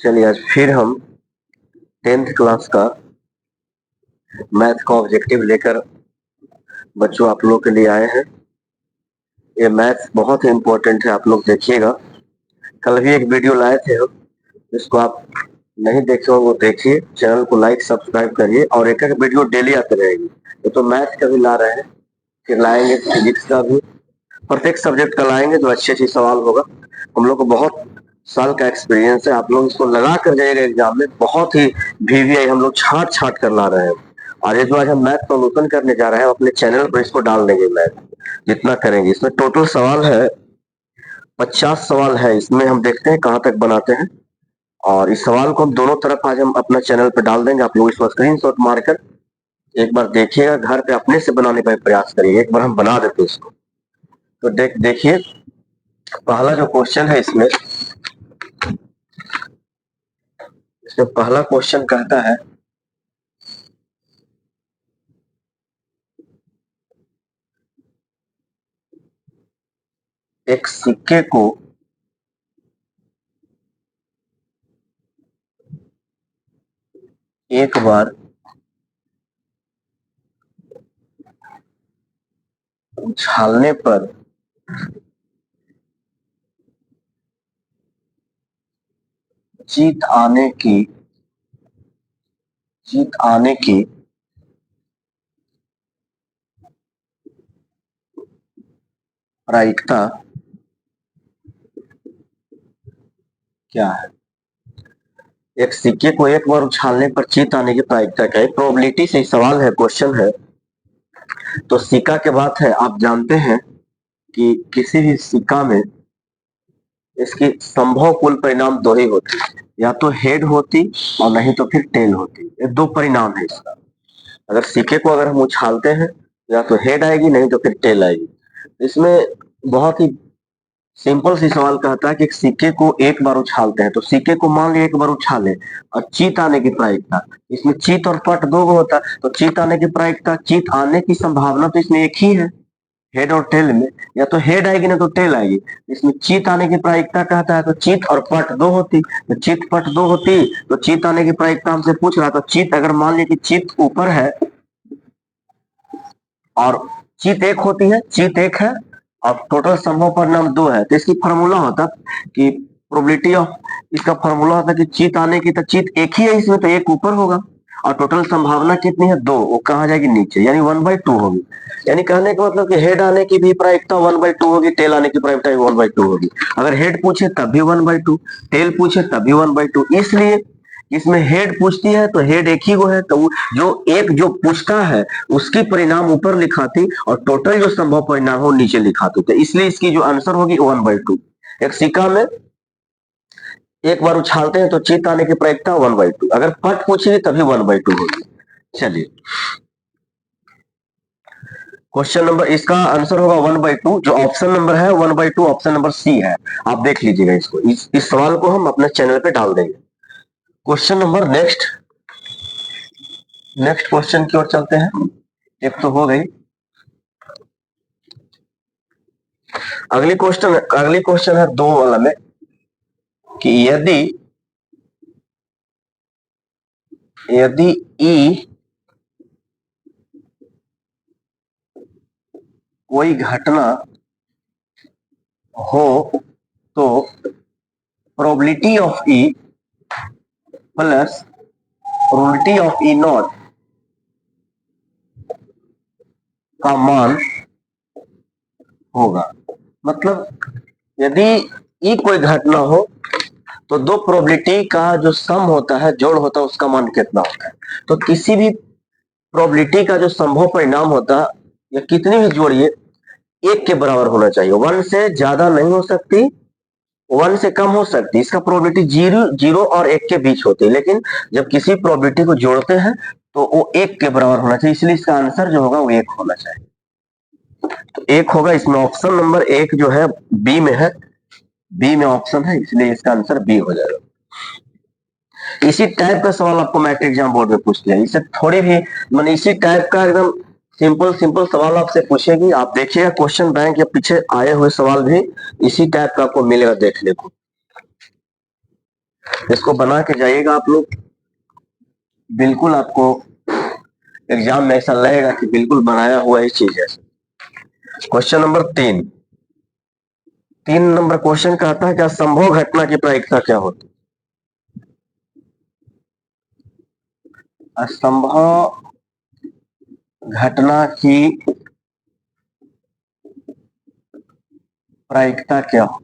चलिए आज फिर हम 10th क्लास का मैथ का ऑब्जेक्टिव लेकर बच्चों आप लोग के लिए आए हैं। ये मैथ बहुत ही इम्पोर्टेंट है, आप लोग देखिएगा। कल भी एक वीडियो लाए थे हम, जिसको आप नहीं देखे हो वो देखिए, चैनल को लाइक सब्सक्राइब करिए और एक एक वीडियो डेली आते रहेगी। ये तो मैथ का भी ला रहे हैं, फिर लाएंगे फिजिक्स का भी, प्रत्येक सब्जेक्ट का लाएंगे जो अच्छे अच्छे सवाल होगा। हम लोग को बहुत साल का एक्सपीरियंस है, आप लोग इसको लगा कर जाइएगा एग्जाम में। बहुत ही वीवीआई हम लोग छाट छाट कर ला रहे हैं। और ये जो आज हम मैथ सोल्यूशन करने जा रहे हैं अपने चैनल पर इसको डाल देंगे। मैथ जितना करेंगे, इसमें टोटल सवाल है 50 सवाल है। इसमें हम देखते हैं कहाँ तक बनाते हैं। और इस सवाल को हम दोनों तरफ आज हम अपना चैनल पर डाल देंगे। आप लोग इसको स्क्रीनशॉट मारकर एक बार देखिएगा, घर पे अपने से बनाने का प्रयास करिए। एक बार हम बना देते हैं इसको। तो देखिए पहला जो क्वेश्चन है इसमें पहला क्वेश्चन कहता है एक सिक्के को एक बार उछालने पर जीत आने की प्रायिकता क्या है। एक सिक्के को एक बार उछालने पर जीत आने की प्रायिकता क्या है। प्रोबेबिलिटी से सवाल है, क्वेश्चन है। तो सिक्का के बात है, आप जानते हैं कि किसी भी सिक्का में इसकी संभव कुल परिणाम दो ही होते हैं, या तो हेड होती और नहीं तो फिर टेल होती। ये दो परिणाम है इसका। अगर सिक्के को अगर हम उछालते हैं या तो हेड आएगी नहीं तो फिर टेल आएगी। इसमें बहुत ही सिंपल सी सवाल कहता है कि एक सिक्के को एक बार उछालते हैं, तो सिक्के को मान लिया एक बार उछाले और जीत आने की प्रायिकता, इसमें जीत और पट दो होता है। तो जीत आने की प्रायिकता, जीत आने की संभावना तो इसमें एक ही है, हेड और टेल में। या तो हेड आएगी ना तो टेल आएगी। इसमें जीत आने की प्रायिकता कहता है तो जीत और पट दो होती, तो जीत पट दो होती तो जीत आने की प्रायिकता हमसे पूछ रहा। तो जीत अगर मान लिया कि जीत ऊपर है और जीत एक होती है, जीत एक है और टोटल संभव परिणाम दो है, तो इसकी फॉर्मूला होता कि प्रोबेबिलिटी ऑफ, इसका फॉर्मूला होता कि जीत आने की, तो जीत एक ही है इसमें तो एक ऊपर होगा और टोटल संभावना कितनी है, दो। वो कहाँ जाएगी, नीचे, यानी 1/2 होगी। यानी कहने का मतलब कि हेड आने की भी प्रायिकता 1/2 होगी, टेल आने की प्रायिकता 1/2 होगी। अगर हेड पूछे तब भी 1/2, टेल पूछे तब भी 1/2। इसलिए इसमें हेड पूछती है तो हेड एक ही को है, तो जो एक जो पूछता है उसकी परिणाम ऊपर लिखाती और टोटल जो संभव परिणाम हो नीचे लिखाती। तो इसलिए इसकी जो आंसर होगी 1/2। एक सिक्का में एक बार उछालते हैं तो जीत आने की प्रायिकता 1/2। अगर पट पूछेगी तभी 1/2 होगी। चलिए क्वेश्चन नंबर, इसका आंसर होगा 1/2। जो ऑप्शन नंबर है 1/2, ऑप्शन नंबर सी है। आप देख लीजिएगा इसको। इस सवाल को हम अपने चैनल पे डाल देंगे। क्वेश्चन नंबर नेक्स्ट क्वेश्चन की ओर चलते हैं। एक तो हो गई। अगली क्वेश्चन है 2 वाला में कि यदि ई कोई घटना हो तो probability of E plus probability of E not का मान होगा। मतलब यदि ई कोई घटना हो तो दो प्रोबेबिलिटी का जो सम होता है, जोड़ होता है, उसका मान कितना होता है। तो किसी भी प्रोबेबिलिटी का जो संभव परिणाम होता है या कितनी भी जोड़िए, एक के बराबर होना चाहिए। 1 से ज्यादा नहीं हो सकती, 1 से कम हो सकती। इसका प्रोबेबिलिटी 0 और 1 के बीच होती है। लेकिन जब किसी प्रोबेबिलिटी को जोड़ते हैं तो वो 1 के बराबर होना चाहिए। इसलिए इसका आंसर जो होगा वो 1 होना चाहिए। तो 1 होगा। इसमें ऑप्शन नंबर 1 जो है बी में है, बी में ऑप्शन है, इसलिए इसका आंसर बी हो जाएगा। इसी टाइप का सवाल आपको मैट्रिक एग्जाम बोर्ड में पूछ लिया। इससे थोड़ी भी मैंने इसी टाइप का एकदम सिंपल सवाल आपसे पूछेगी। आप देखिएगा क्वेश्चन बैंक या पीछे आए हुए सवाल भी इसी टाइप का आपको मिलेगा देखने को। इसको बना के जाइएगा आप लोग, बिल्कुल आपको एग्जाम में ऐसा लगेगा कि बिल्कुल बनाया हुआ ही चीज है। क्वेश्चन नंबर 3 नंबर क्वेश्चन कहता है कि असंभव घटना की प्रायिकता क्या होती है। असंभव घटना की प्रायिकता क्या हो,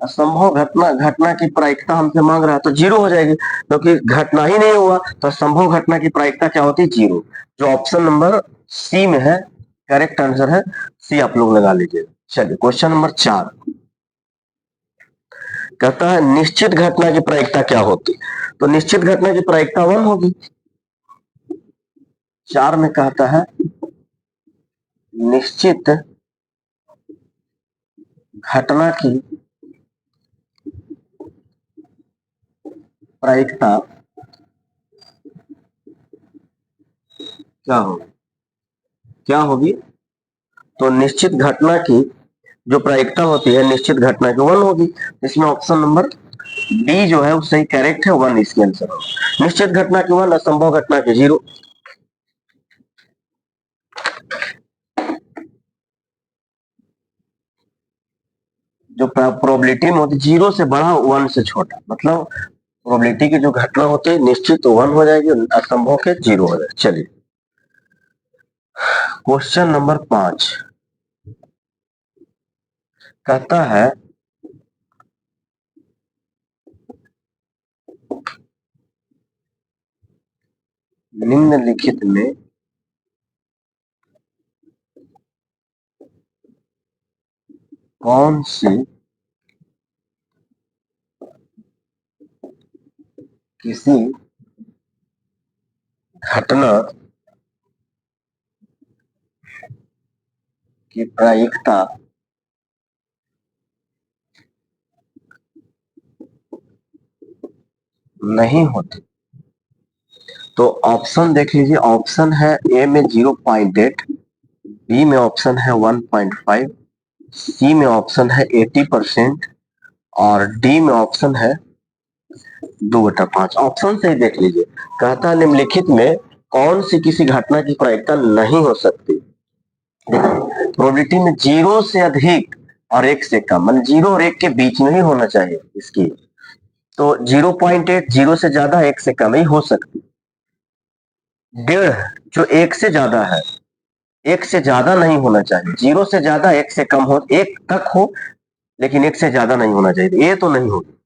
असंभव घटना की प्रायिकता हमसे मांग रहा है तो जीरो हो जाएगी, क्योंकि घटना ही नहीं हुआ तो असंभव घटना की प्रायिकता क्या होती है, जीरो। जो ऑप्शन नंबर सी में है, करेक्ट आंसर है सी, आप लोग लगा लीजिए। चलिए क्वेश्चन नंबर 4 कहता है निश्चित घटना की प्रायिकता क्या होती, तो निश्चित घटना की प्रायिकता 1 होगी। 4 में कहता है निश्चित घटना की प्रायिकता क्या होगी, तो निश्चित घटना की जो प्रायिकता होती है निश्चित घटना की 1 होगी। इसमें ऑप्शन नंबर डी जो है वो सही करेक्ट है, 1 इसके आंसर होगा। निश्चित घटना की 1, असंभव घटना की 0। जो प्रोबेबिलिटी में होती 0 से बड़ा 1 से छोटा, मतलब प्रोबेबिलिटी की जो घटना होती है निश्चित तो 1 हो जाएगी, असंभव के 0 हो जाएगी। चलिए क्वेश्चन नंबर 5 कहता है निम्नलिखित में कौन सी किसी घटना की प्रायिकता नहीं होती, तो ऑप्शन देख लीजिए। ऑप्शन है ए में 0.8, बी में ऑप्शन है 1.5, सी में ऑप्शन है 80% और डी में ऑप्शन है 2/5। ऑप्शन से ही देख लीजिए। कहता है निम्नलिखित में कौन सी किसी घटना की प्रायिकता नहीं हो सकती। प्रोबेबिलिटी में 0 से अधिक और 1 से कम, मतलब 0 और 1 के बीच में ही होना चाहिए इसकी, तो 0.8 0 से ज्यादा 1 से कम ही हो सकती। 1.5 जो 1 से ज्यादा है, 1 से ज्यादा नहीं होना चाहिए। 0 से ज्यादा 1 से कम हो, 1 तक हो लेकिन 1 से ज्यादा नहीं होना चाहिए, ये तो नहीं होगी।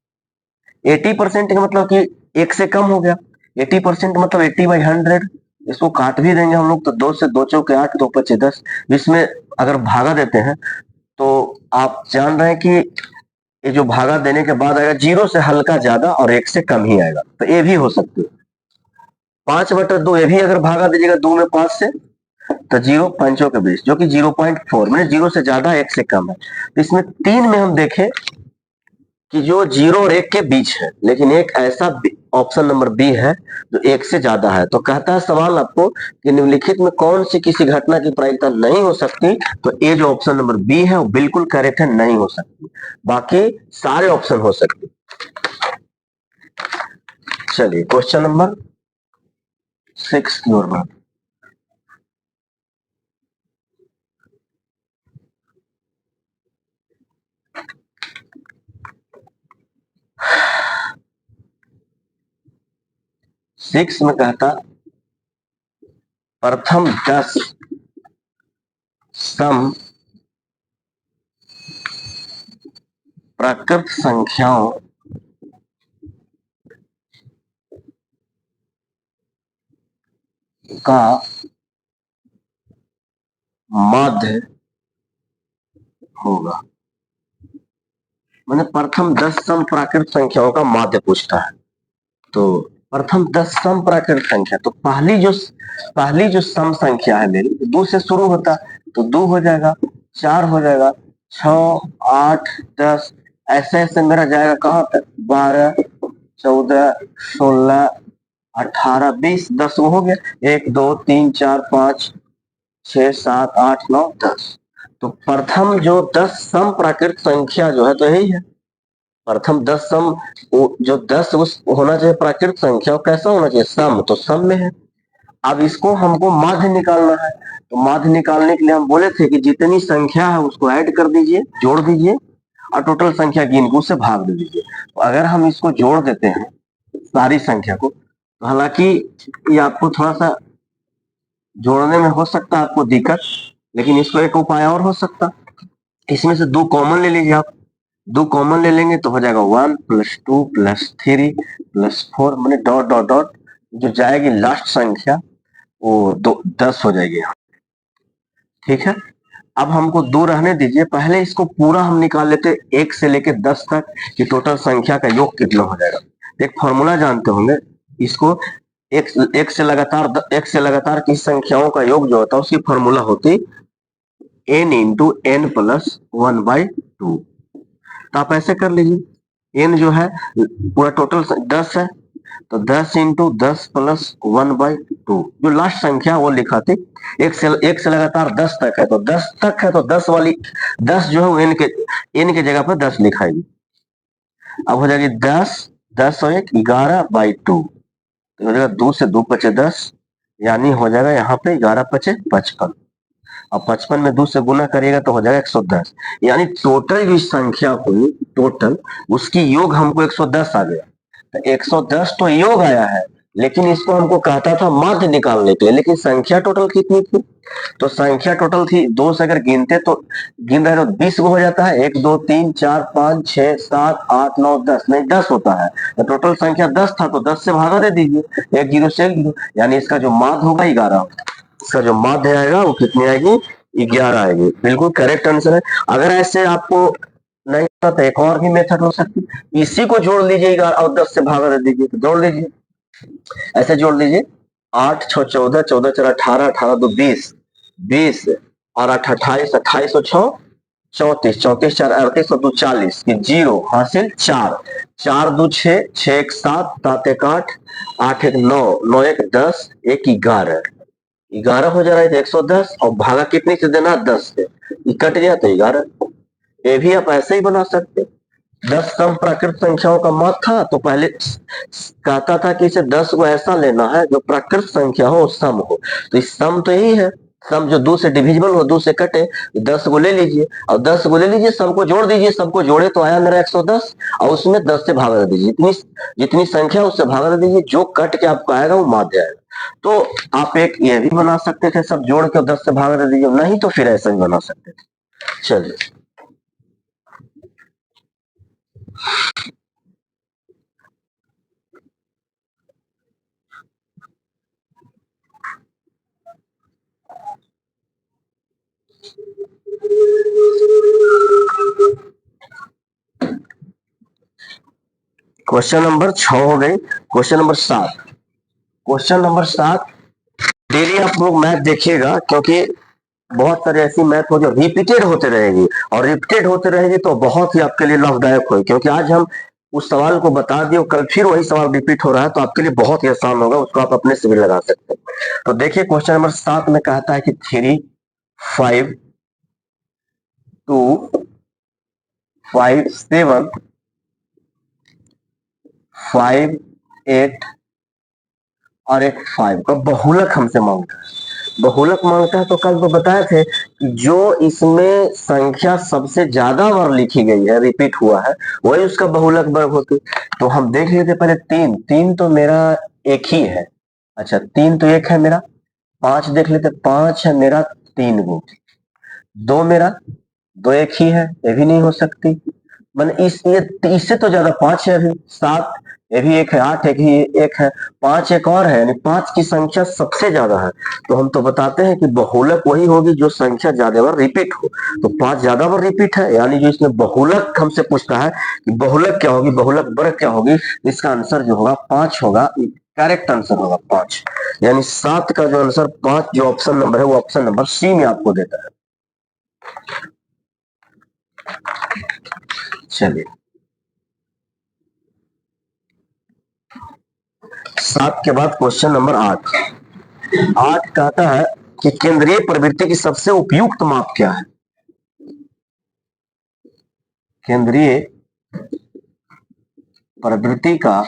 80% का मतलब कि 1 से कम हो गया, 80% मतलब 80/100। इसको काट भी देंगे हम लोग तो 2 से 2 चौके 8, 2 5 10, इसमें अगर भागा देते हैं तो आप जान रहे हैं कि ये जो भागा देने के बाद आएगा 0 से हल्का ज्यादा और 1 से कम ही आएगा, तो ये भी हो सकती है। 5/2 ये भी अगर भागा दीजिएगा 2 में 5 से तो 0 5 के 20, जो कि 0.4, मैंने 0 से ज्यादा 1 से कम है। तो इसमें 3 में हम देखें कि जो 0 और 1 के बीच है, लेकिन एक ऐसा ऑप्शन नंबर बी है जो 1 से ज्यादा है। तो कहता है सवाल आपको कि निम्नलिखित में कौन सी किसी घटना की प्रायिकता नहीं हो सकती, तो ये जो ऑप्शन नंबर बी है वो बिल्कुल करेक्ट है, नहीं हो सकती, बाकी सारे ऑप्शन हो सकते। चलिए क्वेश्चन नंबर 6 की ओर बढ़ते। सिक्स में कहता प्रथम 10 सम प्राकृत संख्याओं का माध्य होगा। मैंने प्रथम 10 सम प्राकृत संख्याओं का माध्य पूछता है, तो प्रथम 10 सम प्राकृत संख्या, तो पहली जो सम संख्या है मेरी 2 से शुरू होता है, तो 2 हो जाएगा, 4 हो जाएगा, 6 8 10, ऐसे ऐसे मेरा जाएगा कहां तक, 12 14 16 18 20, 10 हो गया, 1 2 3 4 5 6 7 8 9 10। तो प्रथम जो 10 सम प्राकृत संख्या जो है तो यही है, प्रथम 10 सम, जो 10 उस होना चाहिए प्राकृत संख्या, कैसा होना चाहिए, सम, तो सम में है। अब इसको हमको माध्य निकालना है, तो माध्य निकालने के लिए हम बोले थे कि जितनी संख्या है उसको ऐड कर दीजिए, जोड़ दीजिए, और टोटल संख्या गिन के उससे भाग दे दीजिए। तो अगर हम इसको जोड़ देते हैं सारी संख्या को, तो हालांकि ये आपको थोड़ा सा जोड़ने में हो सकता है आपको दिक्कत, लेकिन इसको एक उपाय और हो सकता, इसमें से 2 कॉमन ले लीजिए आप। 2 कॉमन ले लेंगे तो हो जाएगा 1 + 2 + 3 + 4, मैंने डॉट डॉट डॉट, जो जाएगी लास्ट संख्या वो 10 हो जाएगी। ठीक है, अब हमको 2 रहने दीजिए, पहले इसको पूरा हम निकाल लेते 1 से लेके 10 तक कि टोटल संख्या का योग कितना हो जाएगा। एक फॉर्मूला जानते होंगे इसको, एक से लगातार की संख्याओं का योग जो होता है उसकी फॉर्मूला होती n × n + 1/2। तो आप ऐसे कर लीजिए, n जो है पूरा टोटल 10 है, तो 10 × 10 + 1/2, जो लास्ट संख्या वो लिखा थी। एक से लगातार 10 तक है, तो 10 तक है तो 10 वाली 10 जो है वो n के जगह पर 10 लिखाएगी। अब हो जाएगी 10 और 1 11/2, तो हो जाएगा 2 से 2 × 5 = 10, यानी हो जाएगा यहाँ पे 11 × 5 = 55। अब 55 में 2 से गुना करिएगा तो हो जाएगा 110, यानी टोटल जो संख्या हुई टोटल उसकी योग हमको 110 आ गया। तो 110 तो योग आया है, लेकिन इसको हमको कहता था माध्य निकालने के लिए, लेकिन संख्या टोटल कितनी थी, तो संख्या टोटल थी 2 से अगर गिनते तो गिन रहे तो 20 हो जाता है, 1 2 3 4 5 6 7 8 9 10, नहीं 10 होता है। तो टोटल संख्या 10 था तो 10 से भागा दे दीजिए, 1 0 से 1 0, यानी इसका जो माध्य होगा 11, इसका जो माध्य आएगा वो कितनी आएगी, 11 आएगी। बिल्कुल करेक्ट आंसर है। अगर ऐसे आपको नहीं पता तो एक और भी मेथड हो सकती, इसी को जोड़ लीजिएगा और 10 से भागा दे दीजिए, तो जोड़ लीजिए, ऐसे जोड़ लीजिए, 8 6 14, 14 4 18, 18 2 20, 20 और 8 28, 28 और 6 34, 34 4 38 और 2 40, जीरो हासिल 4, 4 2 6, 6 1 7, 7 1 8, 8 1 9, 9 1 10, 1 11, 11 हो जा रहा है 110, और भागा कितने से देना, 10 से, ये कट गया तो 11। ये भी आप ऐसे ही बना सकते, 10 सम प्राकृत संख्याओं का मत था, तो पहले कहता था कि इसे 10 को ऐसा लेना है जो प्राकृत संख्या हो सम हो, तो इस सम तो यही है, सम जो 2 से डिविजिबल हो, 2 से कटे, 10 को ले लीजिए और 10 को ले लीजिए, सम को जोड़ दीजिए, सबको जोड़े तो आया मेरा 110, और उसमें 10 से भागा दे दीजिए, जितनी जितनी संख्या उससे भागा दे दीजिए, जो कट के आपको आएगा वो माध्य आएगा। तो आप एक ये भी बना सकते थे, सब जोड़ के 10 से भागा दे दीजिए, नहीं तो फिर ऐसा ही बना सकते थे। चलिए क्वेश्चन नंबर 6 हो गई। Question number 7, question number 7, daily आप लोग मैथ देखिएगा, क्योंकि बहुत सारे ऐसी मैथ हो जो रिपीटेड होते रहेगी, और रिपीटेड होते रहेगी तो बहुत ही आपके लिए लाभदायक होगी, क्योंकि आज हम उस सवाल को बता दिए, कल फिर वही सवाल रिपीट हो रहा है, तो आपके लिए बहुत ही आसान होगा, उसको आप अपने से भी लगा सकते हैं। तो देखिए क्वेश्चन नंबर 7 में कहता है कि 3 5 2 5 7 5 8 और एक 5 का बहुलक हमसे मांगता है। बहुलक मांगता है तो कल तो बताए थे कि जो इसमें संख्या सबसे ज्यादा बार लिखी गई है, रिपीट हुआ है, वही उसका बहुलक वर्ग होती। तो हम देख लेते पहले 3, 3 तो मेरा एक ही है, अच्छा 3 तो एक है मेरा। 5 देख लेते, 5 है मेरा 3 गो, 2 मेरा, 2 एक ही है, ये भी नहीं हो सकती, मैंने इससे तो ज्यादा 5 है अभी, 7 ये भी एक है, 8 एक ही एक है, 5 एक और है, यानी 5 की संख्या सबसे ज्यादा है। तो हम तो बताते हैं कि बहुलक वही होगी जो संख्या ज्यादा बार रिपीट हो, तो 5 ज्यादा बार रिपीट है, यानी जो इसमें बहुलक हमसे पूछता है कि बहुलक क्या होगी, बहुलक वर्ग क्या होगी, इसका आंसर जो होगा 5 होगा, करेक्ट आंसर होगा 5, यानी 7 का जो आंसर 5 जो ऑप्शन नंबर है वो ऑप्शन नंबर सी में आपको देता है। चलिए 7 के बाद क्वेश्चन नंबर 8, 8 कहता है कि केंद्रीय प्रवृत्ति की सबसे उपयुक्त माप क्या है। केंद्रीय प्रवृत्ति का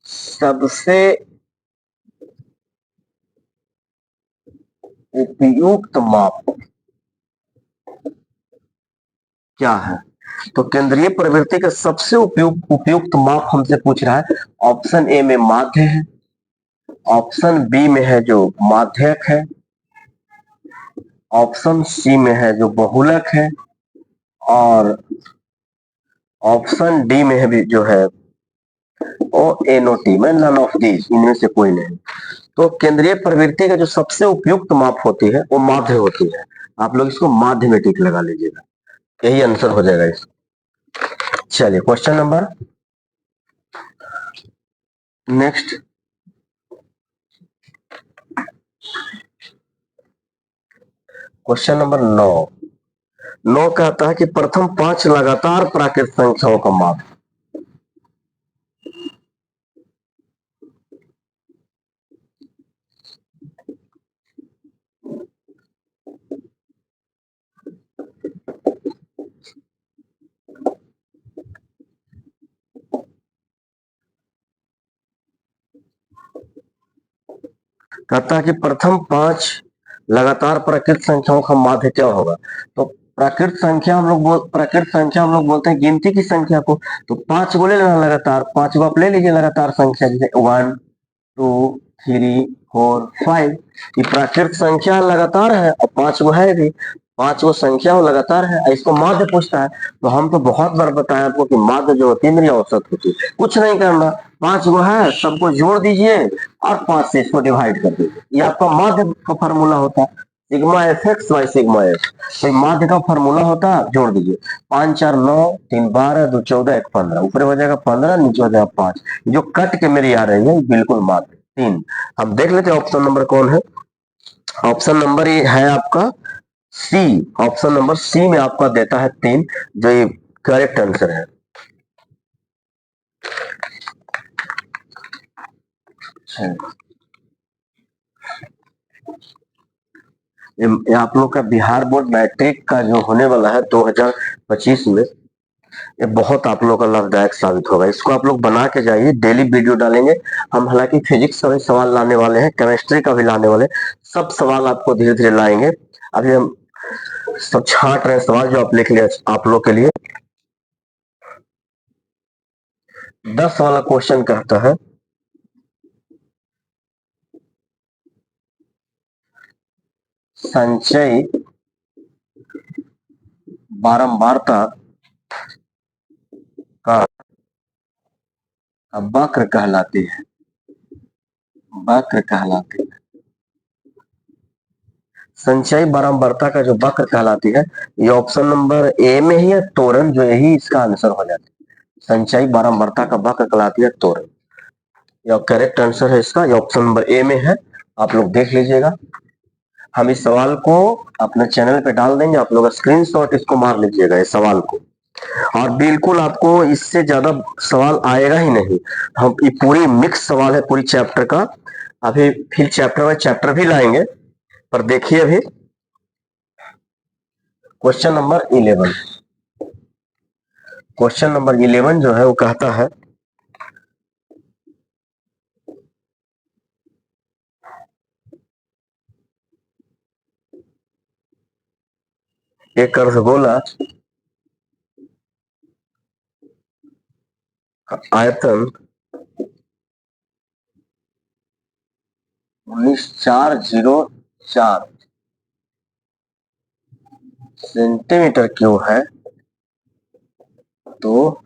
सबसे उपयुक्त माप क्या है? तो केंद्रीय प्रवृत्ति का सबसे उपयुक्त माप हमसे पूछ रहा है। ऑप्शन ए में माध्य है, ऑप्शन बी में है जो माध्यक है, ऑप्शन सी में है जो बहुलक है, और ऑप्शन डी में है भी जो है ओ एन ओ टी में नन ऑफ दीज, इनमें से कोई नहीं। तो केंद्रीय प्रवृत्ति का जो सबसे उपयुक्त माप होती है वो माध्य होती है। आप लोग इसको माध्य में टिक लगा लीजिएगा, यही आंसर हो जाएगा इसका। चलिए question number next, question number 9 कहता है कि प्रथम 5 लगातार प्राकृत संख्याओं का माप। कहता है कि प्रथम 5 लगातार प्राकृत संख्याओं का माध्य क्या होगा? तो प्राकृत संख्या हम लोग बोलते हैं गिनती की संख्या को। तो 5 को ले लेना लगातार, 5 को आप ले लीजिए लगातार संख्या, जैसे 1 2 3 4 5। ये प्राकृत संख्या लगातार है और 5 को है भी, 5 को संख्या लगातार है, इसको माध्य पूछता है। तो हम तो बहुत बार बताया आपको कि माध्य जो होती है मेरी औसत होती है। कुछ नहीं करना, 5 को है सबको जोड़ दीजिए और 5 से इसको डिवाइड कर दीजिए, ये आपका माध्य का फॉर्मूला होता है, sigma F x by sigma F. तो माध्य का फॉर्मूला होता है, जोड़ दीजिए, 5 4 9 3 12 2 14 1 15, ऊपर हो जाएगा 15, नीचे हो जाएगा 5। जो कट के मेरी आ रही है बिल्कुल माध्य 3। हम देख लेते हैं ऑप्शन नंबर कौन है। ऑप्शन नंबर ये है आपका सी, ऑप्शन नंबर सी में आपका देता है 3, जो ये करेक्ट आंसर है। ये आप लोग का बिहार बोर्ड मैट्रिक का जो होने वाला है 2025 में, ये बहुत आप लोग का लाभदायक साबित होगा। इसको आप लोग बना के जाइए, डेली वीडियो डालेंगे हम। हालांकि फिजिक्स का भी सवाल लाने वाले हैं, केमिस्ट्री का भी लाने वाले, सब सवाल आपको धीरे धीरे लाएंगे। अभी हम सब छांट रहे सवाल जो आप लिख लिया आप लोग के लिए। 10 वाला क्वेश्चन कहता है संचयी बारंबारता का वक्र कहलाती है, वक्र कहलाती है। संचयी बारंबारता का जो वक्र कहलाती है, ये ऑप्शन नंबर ए में ही है त्वरण, जो यही इसका आंसर हो जाता है। संचयी बारंबारता का वक्र कहलाती है त्वरण। यह करेक्ट आंसर है इसका, ये ऑप्शन नंबर ए में है, आप लोग देख लीजिएगा। हम इस सवाल को अपने चैनल पे डाल देंगे, आप लोग स्क्रीनशॉट इसको मार लीजिएगा इस सवाल को, और बिल्कुल आपको इससे ज्यादा सवाल आएगा ही नहीं। हम ये पूरी मिक्स सवाल है पूरी चैप्टर का, अभी फिर चैप्टर बाय चैप्टर भी लाएंगे। पर देखिए अभी क्वेश्चन नंबर 11, क्वेश्चन नंबर 11 जो है वो कहता है एक अर्धगोला आयतन 19,404 सेंटीमीटर क्यूब है, तो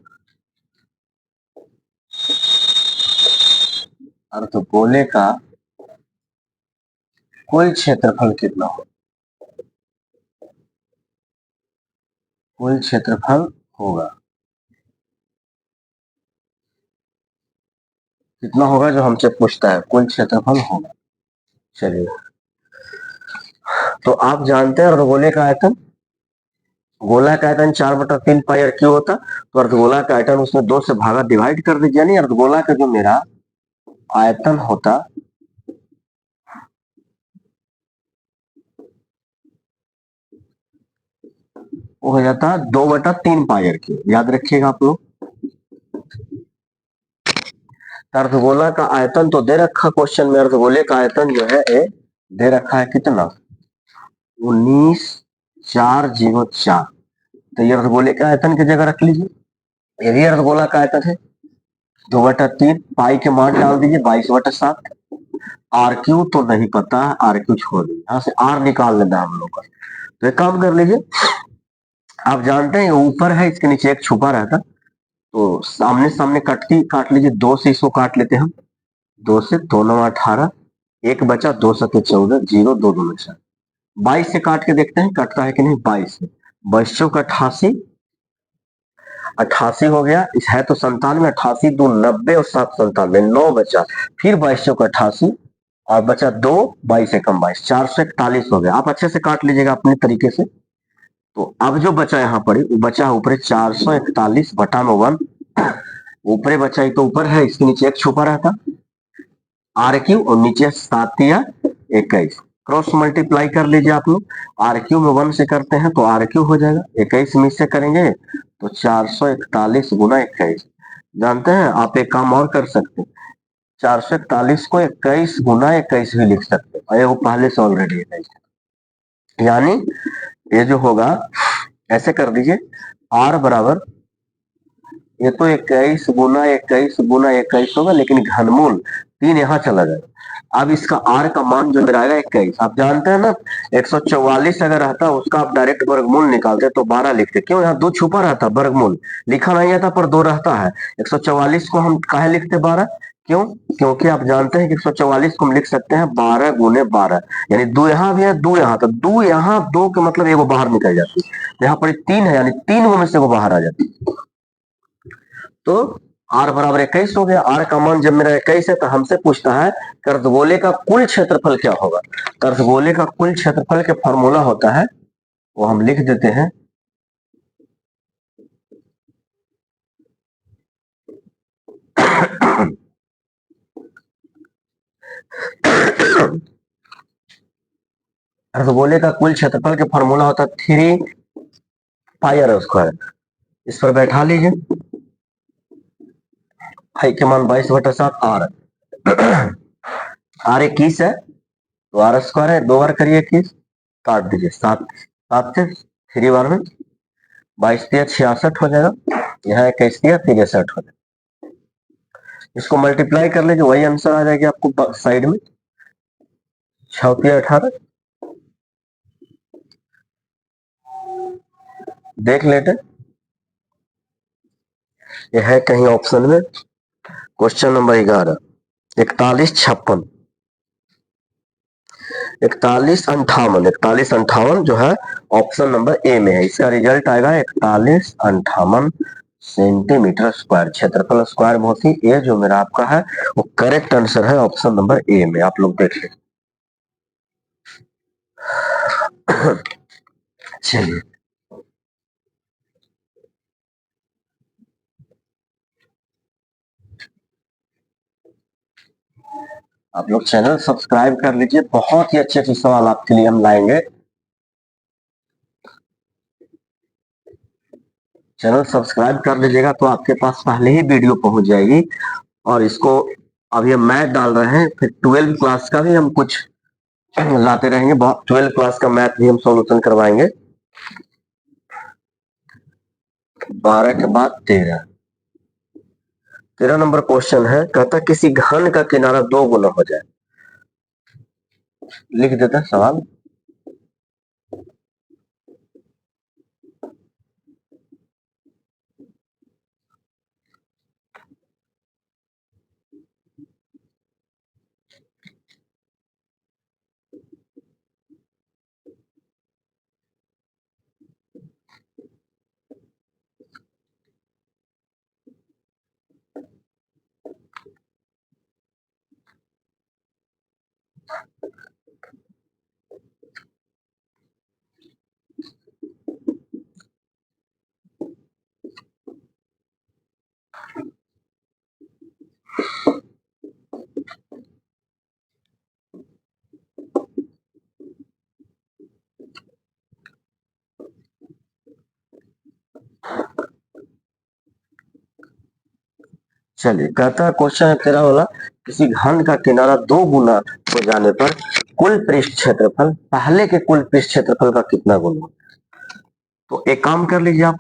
अर्धगोले का कुल क्षेत्रफल कितना हो? कुल क्षेत्रफल होगा कितना होगा, जो हमसे पूछता है कुल क्षेत्रफल होगा। चलिए, तो आप जानते हैं अर्धगोले का आयतन, गोला का आयतन 4/3 पाई आर क्यू होता। तो अर्धगोला का आयतन उसमें 2 से भागा डिवाइड कर दीजिए, यानी अर्धगोला का जो मेरा आयतन होता वो हो जाता 2/3 पाई आर क्यू। याद रखिएगा आप लोग, अर्धगोला का आयतन तो दे रखा क्वेश्चन में, अर्धगोले का आयतन जो है ये दे रखा है कितना, 19,404। तो ये अर्धगोले के आयतन की जगह रख लीजिए, ये भी अर्धगोला का आयतन है, 2/3 पाई के मान डाल दीजिए 22/7। आर क्यू तो नहीं पता है, आर क्यू छोड़ दीजिए, यहाँ से आर निकाल लेना हम लोग का। तो एक काम कर लीजिए, आप जानते हैं ऊपर है इसके नीचे एक छुपा रहता, तो सामने सामने काट लीजिए, 2 से इसको काट लेते हैं हम, 2 से 2 9 18, एक बचा, 2 सके 14, 0 2 2 में 4, 22 से काट के देखते हैं कटता है कि नहीं, 22 से 22 चौक 88, 88 हो गया, इस है तो 97, 88 2 90 और 7 97, 9 बचा, फिर 22 चौक 88 और बचा 2, 22 से कम 22, 441 हो गया। आप अच्छे से काट लीजिएगा अपने तरीके से। तो अब जो बचा यहाँ पर वो बचा ऊपर 441 बटा में 1, ऊपरे बचा ही तो ऊपर है, इसके नीचे एक छुपा रहता आर क्यू और नीचे 7 या 21, क्रॉस मल्टीप्लाई कर लीजिए आप लोग, आर क्यू में 1 से करते हैं तो आर क्यू हो जाएगा, 21 में से करेंगे तो 441 गुना 21। जानते हैं आप एक काम और कर सकते हैं, 441 को 21 गुना 21 भी लिख सकते हैं, वो पहले से ऑलरेडी 21, यानी ये जो होगा ऐसे कर दीजिए, आर बराबर, ये तो 21 होगा, लेकिन घनमूल 3 यहाँ चला जाएगा। अब इसका आर का मान जो मेरा आएगा 21, आप जानते हैं ना 144 अगर रहता उसका आप डायरेक्ट वर्गमूल निकालते तो 12 लिखते, क्यों, यहाँ 2 छुपा रहता, वर्गमूल लिखा नहीं आता पर 2 रहता है, 144 को हम काहे लिखते 12, क्यों, क्योंकि आप जानते हैं कि 144 को हम लिख सकते हैं 12 गुने 12, यानी 2 यहाँ भी है 2 यहाँ, तो 2 यहाँ 2 के मतलब एगो बाहर निकल जाती है, तो यहाँ पर 3 है यानी 3 में से वो बाहर आ जाती है। तो आर बराबर 21 हो गया, आर का मान जब मेरा 21 है तो हमसे पूछता है अर्धगोले का कुल क्षेत्रफल क्या होगा। अर्धगोले का कुल क्षेत्रफल के फॉर्मूला होता है, वो हम लिख देते हैं, अर्धगोले का कुल क्षेत्रफल के फॉर्मूला होता है 3 पाई आर स्क्वायर। इस पर बैठा लीजिए, पाई के मान 22/7 आर, आर 21 है तो आर स्क्वायर है, 2 बार करिए 21, काट दीजिए 7, 7 से 3 बार में 22 दिया 66 हो जाएगा, यहाँ 21 दिया फिर 61 हो जाएगा, इसको मल्टीप्लाई कर लीजिए वही आंसर आ जाएगी आपको साइड में, 6 18, देख लेते, ये है कहीं ऑप्शन में, क्वेश्चन नंबर 11, 41 56, 41 58 जो है ऑप्शन नंबर ए में है, इसका रिजल्ट आएगा 41 58 सेंटीमीटर स्क्वायर, क्षेत्रफल स्क्वायर बहुत ही, ए जो मेरा आपका है वो करेक्ट आंसर है ऑप्शन नंबर ए में, आप लोग देख लें। चलिए, आप लोग चैनल सब्सक्राइब कर लीजिए, बहुत ही अच्छे अच्छे सवाल आपके लिए हम लाएंगे। चैनल सब्सक्राइब कर लीजिएगा तो आपके पास पहले ही वीडियो पहुंच जाएगी, और इसको अभी हम मैथ डाल रहे हैं, फिर 12 क्लास का भी हम कुछ लाते रहेंगे, 12 क्लास का मैथ भी हम सॉल्यूशन करवाएंगे। 12 के बाद 13 नंबर क्वेश्चन है, कहता किसी घन का किनारा 2 गुना हो जाए, लिख देता सवाल, चलिए, कहता है क्वेश्चन है तेरा वाला, किसी घन का किनारा 2 गुना हो जाने पर कुल पृष्ठ क्षेत्रफल पहले के कुल पृष्ठ क्षेत्रफल का कितना गुना हो? तो एक काम कर लीजिए आप,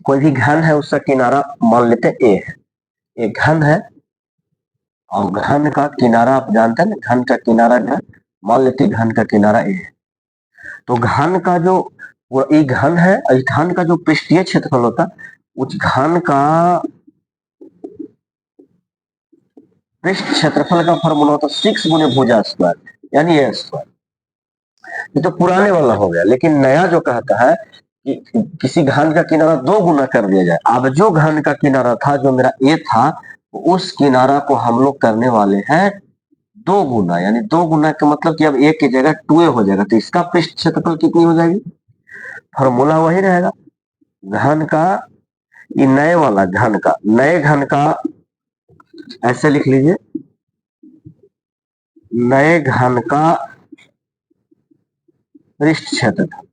कोई भी घन है उसका किनारा मान लेते हैं ए है, एक घन है और घन का किनारा आप जानते हैं ना, घन का किनारा जो है, मान लेते हैं घन का किनारा ए है। तो घन का जो वो ये घन है, इस घन का जो पृष्ठीय क्षेत्रफल होता है, उस घन का पृष्ठ क्षेत्रफल का फॉर्मूला होता है 6 गुने भुजा स्क्वायर, यानी ए स्क्वायर। ये तो पुराने वाला हो गया, लेकिन नया जो कहता है कि किसी घन का किनारा 2 गुना कर दिया जाए। अब जो घन का किनारा था, जो मेरा ए था, उस किनारा को हम लोग करने वाले हैं 2 गुना, यानी 2 गुना का मतलब कि अब ए की जगह 2 हो जाएगा। तो इसका पृष्ठ क्षेत्रफल कितनी हो जाएगी? फॉर्मूला वही रहेगा, घन का, ये नए वाला घन का, नए घन का ऐसे लिख लीजिए, नए घन का पृष्ठ क्षेत्रफल।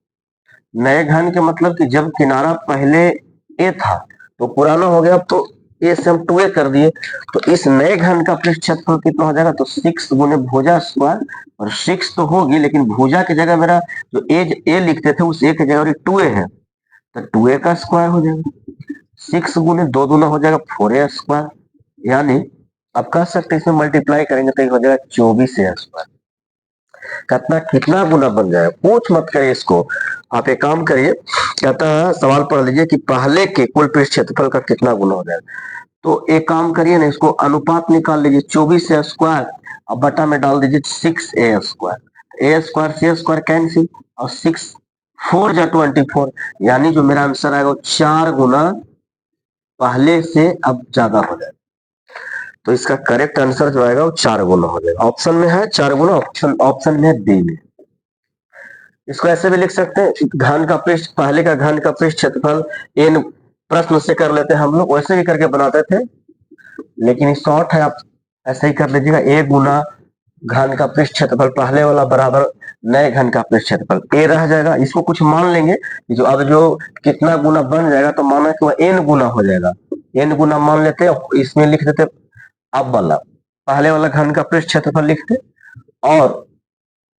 नए घन के मतलब कि जब किनारा पहले ए था तो पुराना हो गया, अब तो ए से हम 2a कर दिए, तो इस नए घन का पृष्ठ क्षेत्रफल कितना हो जाएगा? तो 6 गुने भुजा स्क्वायर, और 6 तो होगी लेकिन भुजा की जगह मेरा जो एज ए लिखते थे उस ए की जगह 2a है, तो 2a का स्क्वायर हो जाएगा। 6 गुने 2 दूना हो जाएगा 4a स्क्वायर, यानी आप कह सकते हैं इसमें मल्टीप्लाई करेंगे तो हो जाएगा 24a स्क्वायर। कितना कितना गुना बन जाएगा, पूछ मत करिए इसको, आप एक काम करिए, कहता है सवाल पढ़ लीजिए कि पहले के कुल पृष्ठ क्षेत्रफल का कितना गुना हो जाएगा। तो एक काम करिए ना, इसको अनुपात निकाल लीजिए, 24 ए स्क्वायर अब बटा में डाल दीजिए 6a स्क्वायर, ए स्क्वायर से स्क्वायर कैंसिल, और 6 4 जा 24, यानी जो मेरा आंसर आएगा वो 4 गुना पहले से अब ज्यादा हो जाएगा। तो इसका करेक्ट आंसर जो आएगा वो 4 गुना हो जाएगा। ऑप्शन में है 4 गुना, ऑप्शन में है बी में। इसको ऐसे भी लिख सकते हैं, घन का पृष्ठ, पहले का घन का पृष्ठ क्षेत्रफल एन, प्रश्न से कर लेते हैं हम लोग, वैसे भी करके बनाते थे, लेकिन शॉर्ट है, आप ऐसे ही कर लीजिएगा, ए गुना घन का पृष्ठ क्षेत्रफल पहले वाला बराबर नए घन का पृष्ठ क्षेत्रफल, ए रह जाएगा। इसको कुछ मान लेंगे जो अब जो कितना गुना बन जाएगा, तो माना कि वह एन गुना हो जाएगा, एन गुना मान लेते हैं, इसमें लिख देते अब वाला पहले वाला घन का पृष्ठ क्षेत्रफल लिखते, और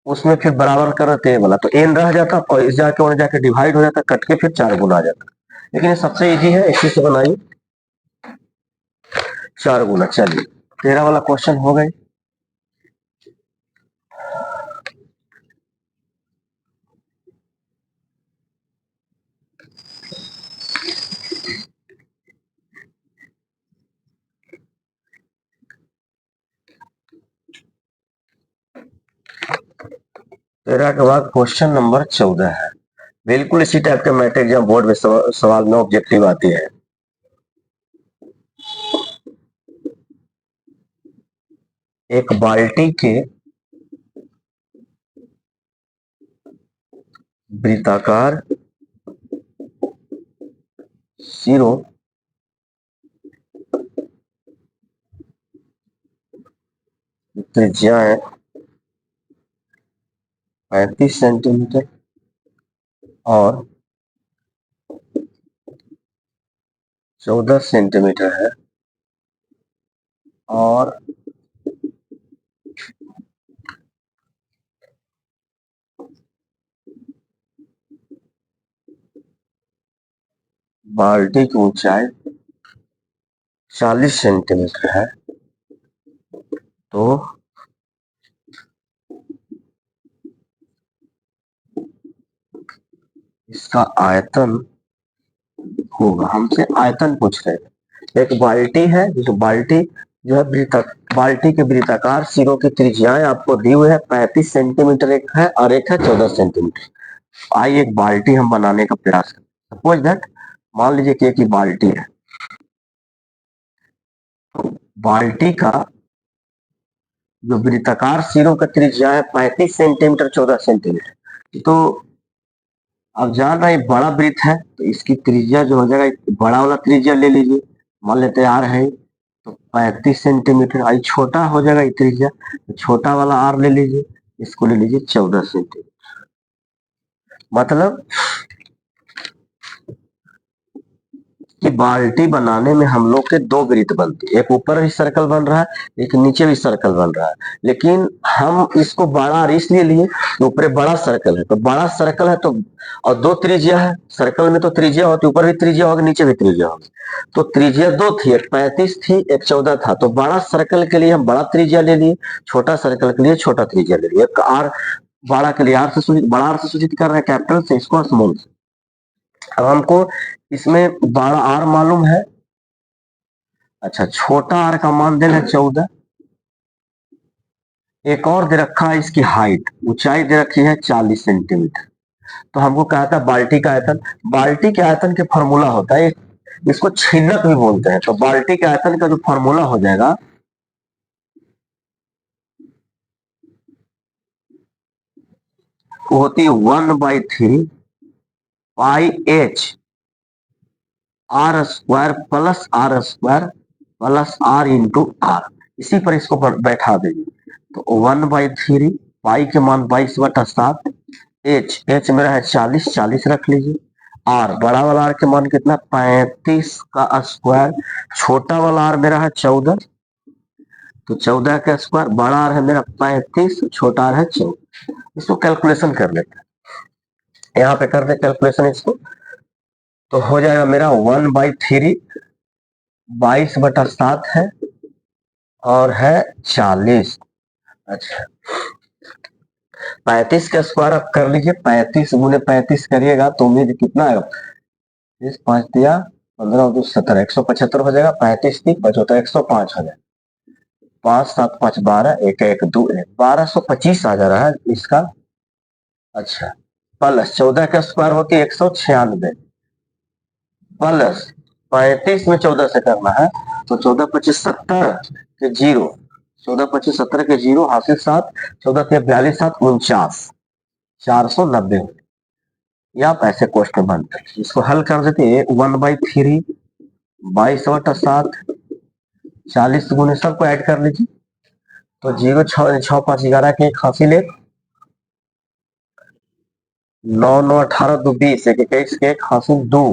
उसमें फिर बराबर कर देते हैं वाला, तो एन रह जाता और इस जाके और जाके डिवाइड हो जाता, कट के फिर 4 गुना आ जाता। लेकिन ये सबसे इजी है, इसी से बनाइए 4 गुना। चलिए, 13 वाला क्वेश्चन हो गए। तेरह के बाद क्वेश्चन नंबर 14 है, बिल्कुल इसी टाइप के मैट्रिक एग्जाम बोर्ड में सवाल में ऑब्जेक्टिव आती है। एक बाल्टी के वृत्ताकार सिरों त्रिज्याएं 35 सेंटीमीटर और 14 सेंटीमीटर है, और बाल्टी की ऊंचाई 40 सेंटीमीटर है, तो इसका आयतन होगा, हमसे आयतन पूछ रहे हैं। एक बाल्टी है, जो बाल्टी जो है बाल्टी के वृत्ताकार सिरों की त्रिज्याएं आपको दी हुई है, 35 सेंटीमीटर एक है और एक है 14 सेंटीमीटर। आइए एक बाल्टी हम बनाने का प्रयास करें। सपोज दैट, मान लीजिए कि एक बाल्टी है, तो बाल्टी का जो वृत्ताकार सिरों का त्रिज्या है 35 सेंटीमीटर 14 सेंटीमीटर, तो अब जान रहा है बड़ा वृत्त है, तो इसकी त्रिज्या जो हो जाएगा, बड़ा वाला त्रिज्या ले लीजिए, मान लेते हैं आर है, तो 35 सेंटीमीटर। आई छोटा हो जाएगा ये त्रिज्या, तो छोटा वाला आर ले लीजिए, इसको ले लीजिए 14 सेंटीमीटर। मतलब कि बाल्टी बनाने में हम लोग के दो वृत्त बनती है, एक ऊपर भी सर्कल बन रहा है, एक नीचे भी सर्कल बन रहा है, लेकिन हम इसको बड़ा R इसलिए लिए कि ऊपर बड़ा सर्कल है, तो बड़ा सर्कल है तो और दो त्रिज्या है, सर्कल में तो त्रिज्या होती, ऊपर भी त्रिज्या होगी नीचे भी त्रिज्या होगी, तो त्रिज्या दो थी, एक 35 थी एक 14 था, तो बड़ा सर्कल के लिए हम बड़ा त्रिज्या ले लिए, छोटा सर्कल के लिए छोटा त्रिज्या ले लिए। आर बड़ा के लिए R से सूचित, बड़ा R से सूचित कर रहे हैं कैपिटल से, इसको स्मॉल से। अब हमको इसमें बड़ा R मालूम है, अच्छा छोटा R का मान देना 14, एक और दे रखा है इसकी हाइट, ऊंचाई दे रखी है 40 सेंटीमीटर। तो हमको कहा था बाल्टी का आयतन, बाल्टी के आयतन के फॉर्मूला होता है, इसको छिन्नक भी बोलते हैं, तो बाल्टी के आयतन का जो फॉर्मूला हो जाएगा वो होती है 1/3 pi H R square plus R square plus R into R, इसी पर इसको बैठा देंगे, तो 1/3 पाई के मान 22/7, एच मेरा है 40, 40 रख लीजिए, आर बड़ा वाला आर के मान कितना 35 का स्क्वायर, छोटा वाला आर मेरा है 14, तो 14 का स्क्वायर, बड़ा आर है मेरा 35, छोटा आर है 14, इसको कैलकुलेशन कर लेते हैं, यहाँ पे कर दे कैलकुलेशन इसको, तो हो जाएगा मेरा 1/3 22/7 है और है 40, अच्छा 35 का स्क्वायर आप कर लीजिए, 35 गुने 35 करिएगा तो उम्मीद कितना है, 5 दिया 15 2 17, 175 हो जाएगा, 35 3 5 होता है 105 हो जाएगा, 5 7 5 12, 1 1 2 1, 1225 आ जा रहा है इसका। अच्छा प्लस 14 का स्क्वायर होती है 196, प्लस 35 में 14 से करना है, तो 14 25 70 के जीरो, 14 25 70 के जीरो हासिल 7, 14 42 7 49, 490, या आप ऐसे क्वेश्चन बनते हैं, इसको हल कर देते हैं 1/3 22/7 40 गुने सबको ऐड कर लीजिए, तो 0 6 5 11 के एक हासिल 1, 9 9 18 2 20, 1 21 के एक हासिल 2,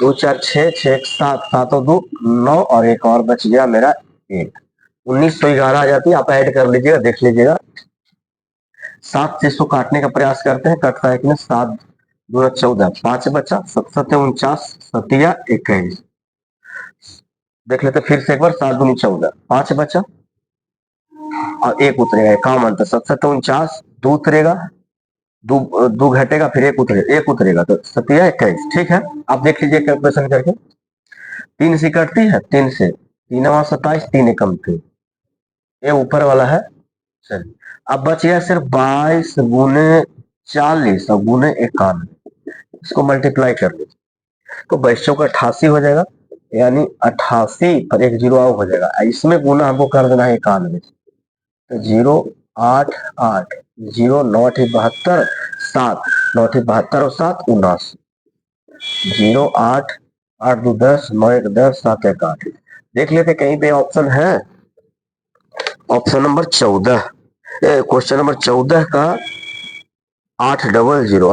2 4 6 6 1 7 7 और 2 9, और एक और बच गया मेरा 1, 1911 आ जाती है, आप ऐड कर लीजिएगा देख लीजिएगा, 7 से इसको काटने का प्रयास करते हैं, कटता है कि नहीं, 7 2 14, 5 बचा, 7 7 49, 7 21, देख लेते फिर से एक बार, 7 2 14, 5 बचा और एक उतरेगा, काम अंतर 7 7 49, 2 उतरेगा, दो घटेगा फिर एक उतरेगा, तो 7 21, ठीक है, आप देख लीजिए कैलकुलेशन करके, 3 से कटती है, 3 से 3 27, 3 एकम 3, ये ऊपर वाला है, चलिए अब बच गया सिर्फ 22 गुने 40 और गुने 91, इसको मल्टीप्लाई कर लीजिए, तो 22 का 88 हो जाएगा, यानी 88 पर एक जीरो और हो जाएगा, इसमें गुना हमको कर देना है 91, तो 0 8 8 0 9 72 7 9 72 और 7 79, 0 8 8 2 10 9 1 10 7 1 8, देख लेते कहीं पे ऑप्शन है, ऑप्शन नंबर 14, क्वेश्चन नंबर 14 का 800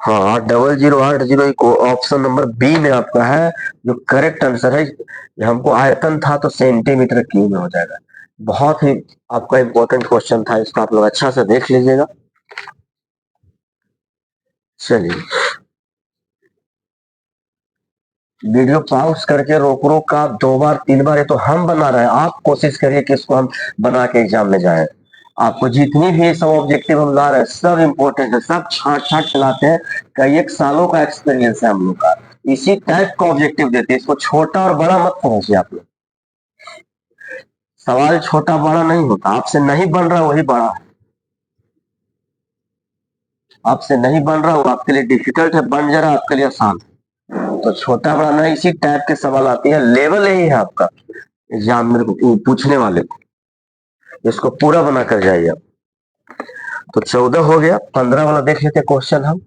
हाँ 800 ऑप्शन नंबर बी में आपका है जो करेक्ट आंसर है, हमको आयतन था तो सेंटीमीटर क्यूब में हो जाएगा, बहुत ही आपका इंपॉर्टेंट क्वेश्चन था, इसको आप लोग अच्छा से देख लीजिएगा। चलिए वीडियो पॉज करके रोक रोक का 2 बार 3 बार, ये तो हम बना रहे हैं, आप कोशिश करिए कि इसको हम बना के एग्जाम में जाए, आपको जितनी भी सब ऑब्जेक्टिव हम ला रहे हैं सब इंपॉर्टेंट है, सब छाट छाट चलाते हैं, कई एक सालों का एक्सपीरियंस है हम लोग का, इसी टाइप का ऑब्जेक्टिव देते हैं, इसको छोटा और बड़ा मत समझिए आप लोग, सवाल छोटा बड़ा नहीं होता, आपसे नहीं बन रहा वही बड़ा है, आपसे नहीं बन रहा वो आपके लिए डिफिकल्ट है, बन जा रहा आपके लिए आसान है, तो छोटा बड़ा नहीं, इसी टाइप के सवाल आते हैं, लेवल यही है आपका एग्जाम में पूछने वाले को, इसको पूरा बना कर जाइए आप। तो 14 हो गया, 15 वाला देख लेते क्वेश्चन हम,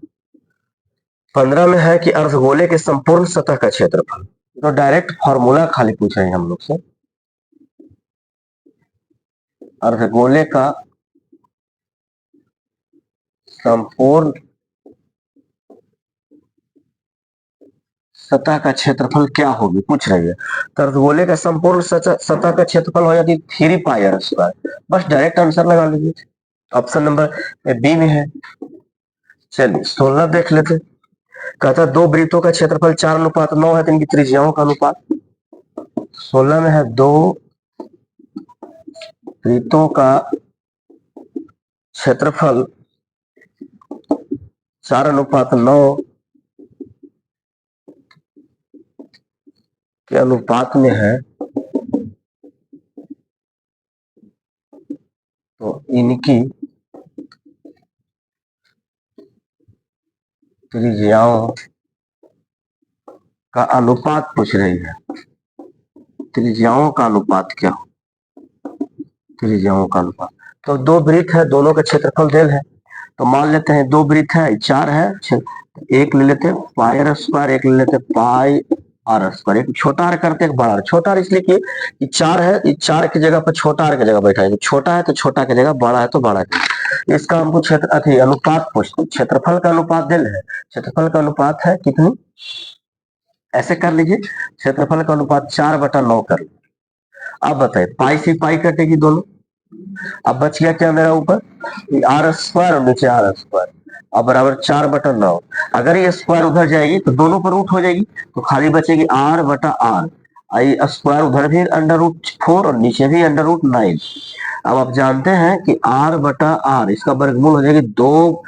15 में है कि अर्धगोले के संपूर्ण सतह का क्षेत्रफल, तो डायरेक्ट फॉर्मूला खाली पूछ रहे हैं हम लोग से, अर्धगोले का संपूर्ण सतह का क्षेत्रफल क्या होगी पूछ रही है। तो अर्धगोले का संपूर्ण सतह का क्षेत्रफल हो जाती 3 पाई आर स्क्वायर। बस डायरेक्ट आंसर लगा लीजिए, ऑप्शन नंबर बी में है। चलिए 16 देख लेते। कहता दो वृत्तों का क्षेत्रफल 4:9 है, तो इनकी त्रिज्याओं का अनुपात। 16 में है दो वृत्तों का क्षेत्रफल 4:9 के अनुपात में है, तो इनकी त्रिज्याओं का अनुपात पूछ रही है। त्रिज्याओं का अनुपात क्या हो, त्रिज्याओं का अनुपात। तो दो वृत्त है, दोनों का क्षेत्रफल डेल है, तो मान लेते हैं दो वृत्त है, 4 है, एक ले लेते हैं पाई आर स्क्वायर, एक ले लेते हैं पाई आर स्क्वायर। एक छोटा आर करते एक बड़ा आर। छोटा आर इसलिए कि 4 है, इस 4 की जगह पर छोटा आर की जगह बैठाएंगे। छोटा है तो छोटा की जगह, बड़ा है तो बड़ा की। इसका हमको क्षेत्र अनुपात पूछते, क्षेत्रफल का अनुपात डेल है, क्षेत्रफल का अनुपात है कितनी, ऐसे कर लीजिए, क्षेत्रफल का अनुपात 4/9 कर लीजिए। अब बताइए पाई से पाई कटेगी दोनों, अब बच गया क्या मेरा ऊपर आर स्क्वायर और नीचे आर स्क्वायर, अब बराबर 4/9। अगर ये स्क्वायर उधर जाएगी तो दोनों पर रूट हो जाएगी, तो खाली बचेगी r/r। आई स्क्वायर उधर भी √4 और नीचे भी √9। अब आप जानते हैं कि r/r इसका वर्गमूल हो जाएगी 2,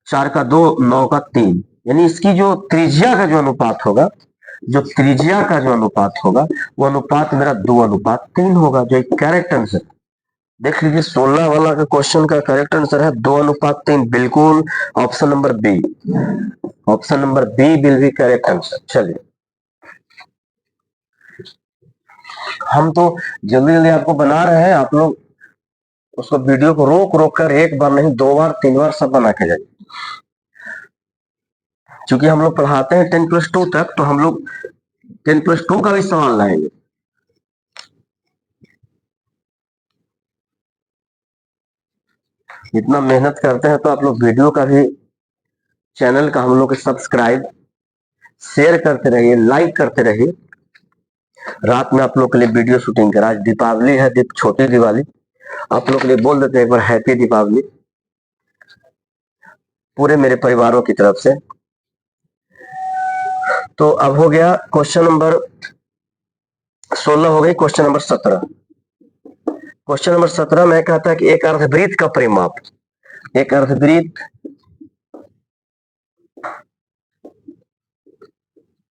4 का 2, 9 का 3, यानी इसकी जो त्रिज्या का जो अनुपात होगा, जो त्रिज्या का जो अनुपात होगा, वो अनुपात मेरा 2:3 होगा, जो एक करेक्ट आंसर। देख लीजिए 16 वाला का क्वेश्चन का करेक्ट आंसर है 2:3, बिल्कुल option number B. Option number B will be correct answer. चलिए हम तो जल्दी जल्दी आपको बना रहे हैं, आप लोग उसको वीडियो को रोक रोक कर एक बार नहीं 2 बार 3 बार सब बना के जाइए। क्योंकि हम लोग पढ़ाते हैं 10+2 तक, तो हम लोग 10+2 का भी सवाल लाएंगे। इतना मेहनत करते हैं तो आप लोग वीडियो का भी, चैनल का हम लोग सब्सक्राइब शेयर करते रहिए, लाइक करते रहिए। रात में आप लोग के लिए वीडियो शूटिंग करा, आज दीपावली है, छोटी दिवाली, आप लोग के लिए बोल देते हैं एक बार हैप्पी दीपावली पूरे मेरे परिवारों की तरफ से। तो अब हो गया क्वेश्चन नंबर 16 हो गई, क्वेश्चन नंबर 17। क्वेश्चन नंबर 17 में कहता है कि एक अर्धवृत्त का परिमाप, एक अर्धवृत्त,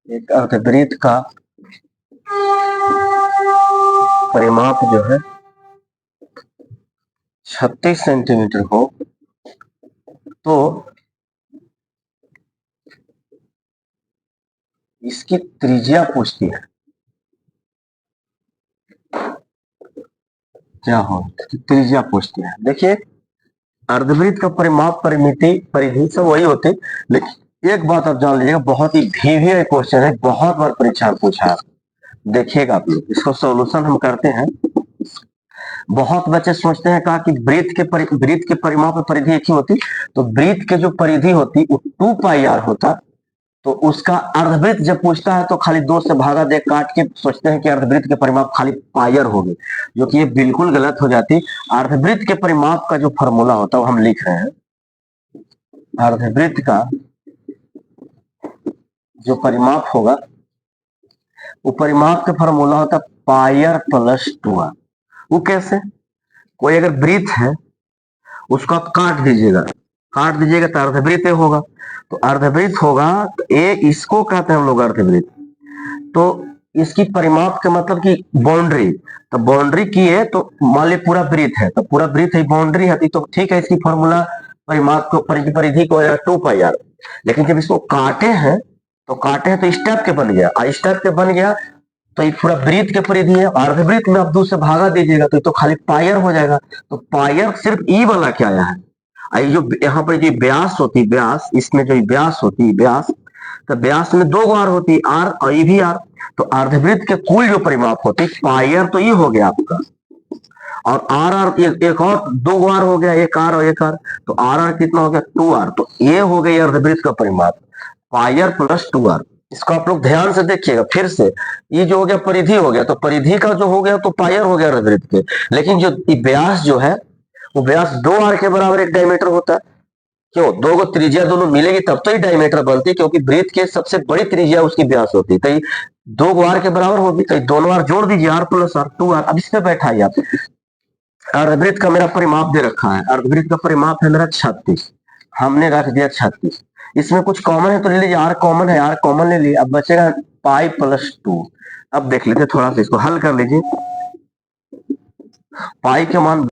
एक अर्धवृत्त का परिमाप जो है 36 सेंटीमीटर हो, तो इसकी त्रिज्या पूछती है क्या हो, त्रिज्या पूछती है। देखिए अर्धवृत्त का परिमाप, परिमिति, परिधि सब वही होते, लेकिन एक बात आप जान लीजिएगा, बहुत ही वीवीआई क्वेश्चन है, बहुत बार परीक्षा पूछा है, देखिएगा आप लोग इसको सॉल्यूशन हम करते हैं। बहुत बच्चे सोचते हैं कहा कि वृत्त के परिमाप और परिधि एक ही होती, तो वृत्त के जो परिधि होती वो 2 पाई आर होता, तो उसका अर्धवृत्त जब पूछता है तो खाली 2 से भागा दे काट के सोचते हैं कि अर्धवृत्त के परिमाप खाली पाई आर होगी, जो कि ये बिल्कुल गलत हो जाती। अर्धवृत्त के परिमाप का जो फॉर्मूला होता है वो हम लिख रहे हैं। अर्धवृत्त का जो परिमाप होगा, वो परिमाप का फॉर्मूला होता है पाई आर प्लस 2r। वो कैसे, कोई अगर वृत्त है उसको आप काट दीजिएगा, काट दीजिएगा तो अर्धवृत्त होगा, तो अर्धवृत्त होगा तो ए, इसको कहते हैं हम लोग अर्धवृत्त। तो इसकी परिमाप का मतलब कि बाउंड्री, तो बाउंड्री की है, तो मान लीजिए पूरा वृत्त है, तो पूरा वृत्त है, बाउंड्री है, तो ठीक है, इसकी फॉर्मूला परिमाप को, परिधि को 2 पाई आर। लेकिन जब इसको काटे हैं तो इस टाइप के बन गया, इस टाइप के बन गया, तो ये पूरा वृत्त के परिधि है, अर्धवृत्त में आप 2 से भागा दीजिएगा तो खाली पायर हो जाएगा। तो पायर सिर्फ ई वाला क्या आया है, जो यहाँ पर जो व्यास होती, व्यास, इसमें जो व्यास होती है, व्यास, तो व्यास में 2 आर होती है, आर और ई भी आर, तो अर्धवृत्त के कुल जो परिमाप होती है पायर, तो ये हो गया आपका, और आर आर एक और 2 आर हो गया, एक आर और एक आर, तो आर आर कितना हो गया 2 आर, तो ये हो गई अर्धवृत्त का परिमाप पायर प्लस 2 आर। इसको आप लोग ध्यान से देखिएगा फिर से। ये जो हो गया परिधि हो गया, तो परिधि का जो हो गया तो पायर हो गया वृत्त के, लेकिन जो व्यास जो है वो व्यास 2r के बराबर एक डायमीटर होता है। क्यों? दो गो त्रिज्या दोनों मिलेगी तब तो ही डायमीटर बनती है, क्योंकि वृत्त के सबसे बड़ी त्रिज्या उसकी व्यास होती है। तो ये 2 गो r के बराबर होगी, तो दोनों r जोड़ दीजिए, r प्लस r 2r। अब इस पे बैठाइए आप। अर्धवृत्त का मेरा परिमाप दे रखा है, अर्धवृत्त का परिमाप है मेरा 36, हमने रख दिया 36। इसमें कुछ कॉमन है तो ले लीजिए, आर कॉमन है, आर कॉमन ले लिए, अब बचेगा पाई प्लस 2। अब देख लेते थोड़ा सा इसको हल कर लीजिए। पाई के मान